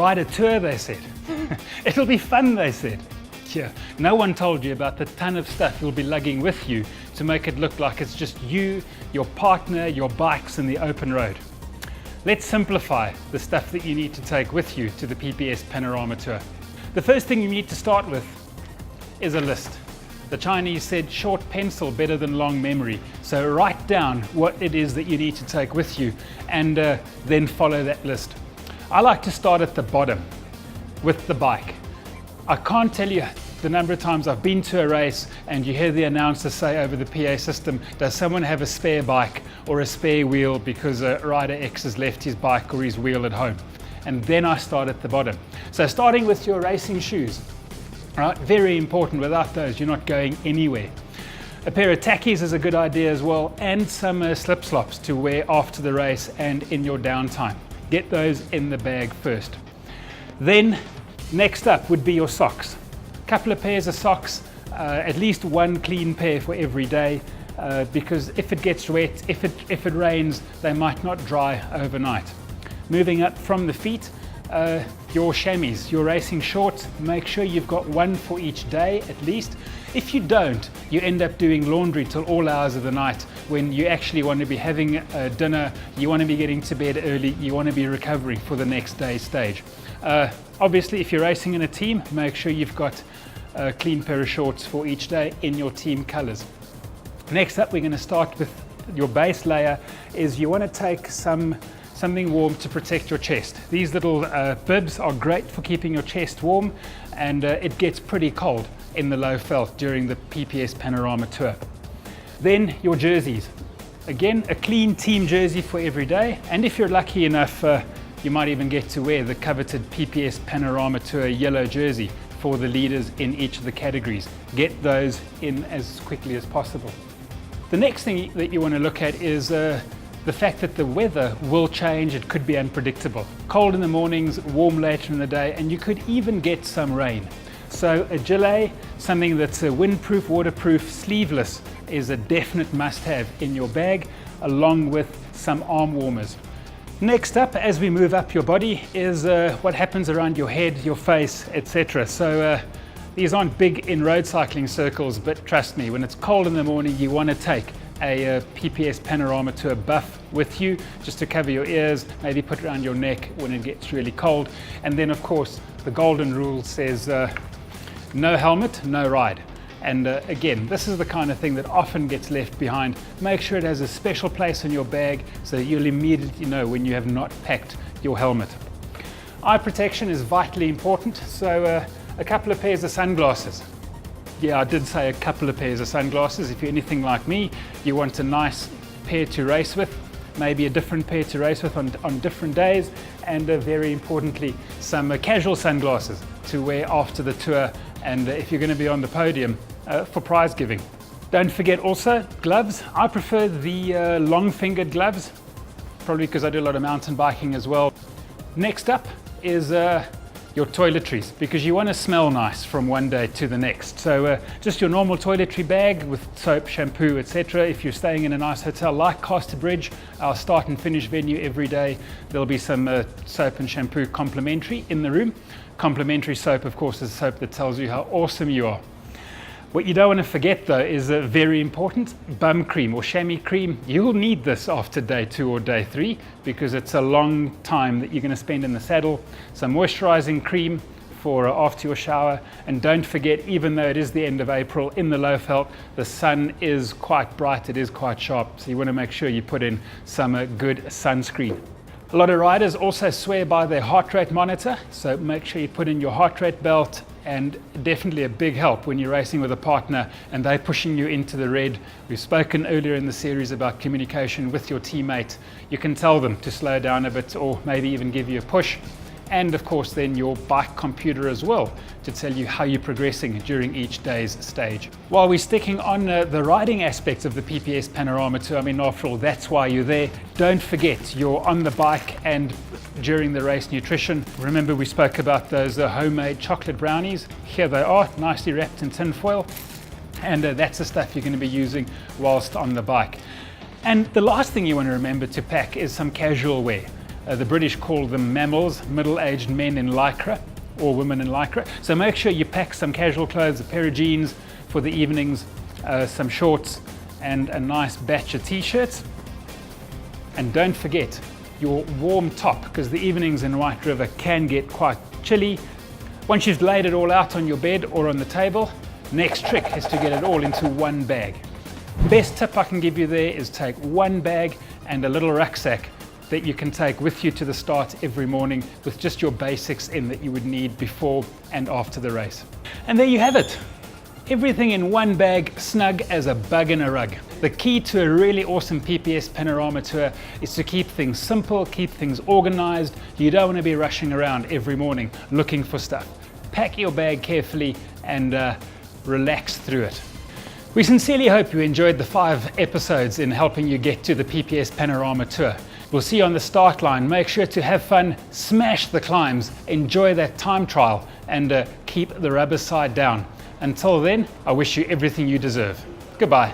ride a tour, they said. It'll be fun, they said. Yeah, no one told you about the ton of stuff you'll be lugging with you to make it look like it's just you, your partner, your bikes and the open road. Let's simplify the stuff that you need to take with you to the PPS Panorama Tour. The first thing you need to start with is a list. The Chinese said short pencil better than long memory. So write down what it is that you need to take with you and then follow that list. I like to start at the bottom with the bike. I can't tell you the number of times I've been to a race and you hear the announcer say over the PA system, does someone have a spare bike or a spare wheel because rider X has left his bike or his wheel at home. And then I start at the bottom. So starting with your racing shoes, right? Very important. Without those, you're not going anywhere. A pair of tackies is a good idea as well, and some slip-slops to wear after the race and in your downtime. Get those in the bag first. Then next up would be your socks. A couple of pairs of socks, at least one clean pair for every day, because if it gets wet, if it rains, they might not dry overnight. Moving up from the feet, your chamois, your racing shorts, make sure you've got one for each day at least. If you don't, you end up doing laundry till all hours of the night when you actually want to be having dinner, you want to be getting to bed early, you want to be recovering for the next day's stage. Obviously, if you're racing in a team, make sure you've got a clean pair of shorts for each day in your team colors. Next up, we're going to start with your base layer. Is you want to take something warm to protect your chest. These little bibs are great for keeping your chest warm, and it gets pretty cold in the low veld during the PPS Panorama Tour. Then your jerseys. Again, a clean team jersey for every day, and if you're lucky enough, you might even get to wear the coveted PPS Panorama Tour yellow jersey for the leaders in each of the categories. Get those in as quickly as possible. The next thing that you want to look at is the fact that the weather will change. It could be unpredictable. Cold in the mornings, warm later in the day, and you could even get some rain. So a gilet, something that's windproof, waterproof, sleeveless, is a definite must-have in your bag, along with some arm warmers. Next up, as we move up your body, is what happens around your head, your face, etc. So these aren't big in road cycling circles, but trust me, when it's cold in the morning, you want to take a PPS Panorama Tour buff with you, just to cover your ears, maybe put it around your neck when it gets really cold. And then, of course, the golden rule says no helmet, no ride. And again, this is the kind of thing that often gets left behind. Make sure it has a special place in your bag so that you'll immediately know when you have not packed your helmet. Eye protection is vitally important, so a couple of pairs of sunglasses. Yeah, I did say a couple of pairs of sunglasses. If you're anything like me, you want a nice pair to race with, maybe a different pair to race with on different days, and very importantly, some casual sunglasses to wear after the tour and if you're going to be on the podium for prize giving. Don't forget also gloves. I prefer the long-fingered gloves, probably because I do a lot of mountain biking as well. Next up is your toiletries, because you want to smell nice from one day to the next. So just your normal toiletry bag with soap, shampoo, etc. If you're staying in a nice hotel like Casterbridge, our start and finish venue every day, there'll be some soap and shampoo complimentary in the room. Complimentary soap, of course, is soap that tells you how awesome you are. What you don't want to forget though is a very important bum cream or chamois cream. You'll need this after day 2 or day 3 because it's a long time that you're going to spend in the saddle. Some moisturizing cream for after your shower, and don't forget, even though it is the end of April in the low veld, the sun is quite bright, it is quite sharp, so you want to make sure you put in some good sunscreen. A lot of riders also swear by their heart rate monitor, so make sure you put in your heart rate belt, and definitely a big help when you're racing with a partner and they're pushing you into the red. We've spoken earlier in the series about communication with your teammate. You can tell them to slow down a bit or maybe even give you a push. And of course then your bike computer as well to tell you how you're progressing during each day's stage. While we're sticking on the riding aspects of the PPS Panorama Tour, I mean, after all, that's why you're there. Don't forget you're on the bike and during the race nutrition. Remember we spoke about those homemade chocolate brownies. Here they are, nicely wrapped in tin foil. And that's the stuff you're going to be using whilst on the bike. And the last thing you want to remember to pack is some casual wear. The British call them mammals, middle-aged men in lycra or women in lycra. So make sure you pack some casual clothes, a pair of jeans for the evenings, some shorts and a nice batch of t-shirts. And don't forget your warm top, because the evenings in White River can get quite chilly. Once you've laid it all out on your bed or on the table, next trick is to get it all into one bag. Best tip I can give you there is take one bag and a little rucksack that you can take with you to the start every morning with just your basics in that you would need before and after the race. And there you have it. Everything in one bag, snug as a bug in a rug. The key to a really awesome PPS Panorama Tour is to keep things simple, keep things organized. You don't want to be rushing around every morning looking for stuff. Pack your bag carefully and relax through it. We sincerely hope you enjoyed the 5 episodes in helping you get to the PPS Panorama Tour. We'll see you on the start line. Make sure to have fun, smash the climbs, enjoy that time trial, and keep the rubber side down. Until then, I wish you everything you deserve. Goodbye.